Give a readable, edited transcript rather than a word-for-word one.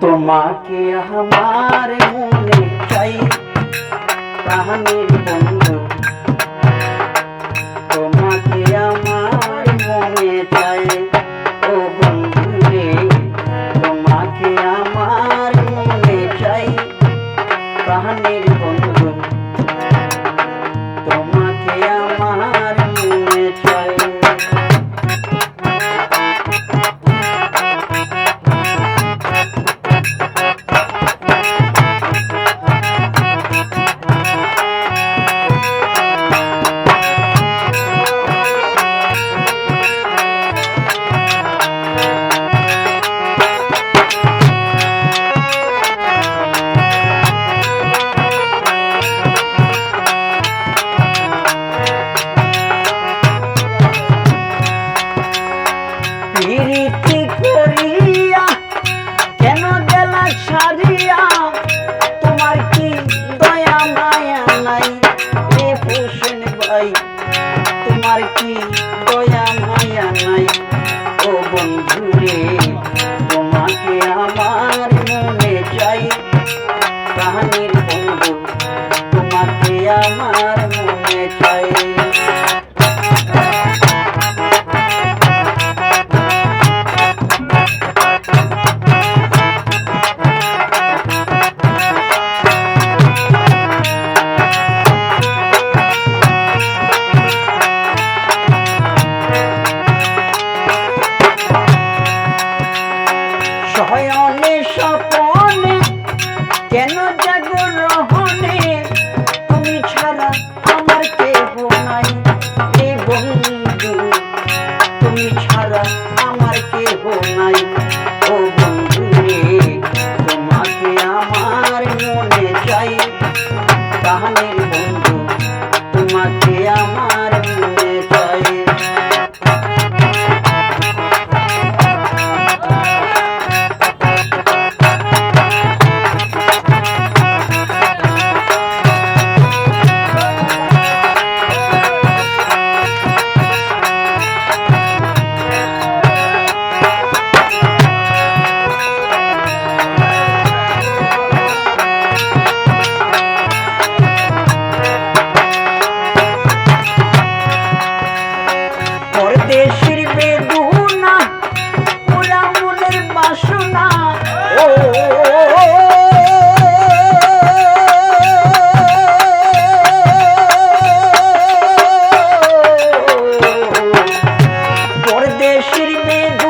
তোমাকে আমার মনে চাই প্রাণের বন্ধু, তোমাকে আমার মনে চাই ও বন্ধু রে, তোমাকে আমার মনে চাই প্রাণের বন্ধু, তোমাকে আমার মনে চাই। প্রীতি করিয়া কেন গেলা ছাড়িয়া, তোমার কি দয়া মায়া নাই রে হোসেন ভাই, তোমার কি দয়া মায়া নাই ও বন্ধু রে, তোমাকে আমার মনে চাই প্রাণের বন্ধু, তোমাকে আমার মনে চাই। শয়নে স্বপনে কেন জাগরহনে, তুমি ছাড়া আমার কেহ নাই রে বন্ধু, তুমি ছাড়া আমার কেহ নাই ও বন্ধু রে, তোমাকে আমার মনে চাই প্রাণের বন্ধু, তোমাকে আমার মনে চাই। পরদেশের বেদনা পুরা মনের বাসনা, ও পরদেশের বেদনা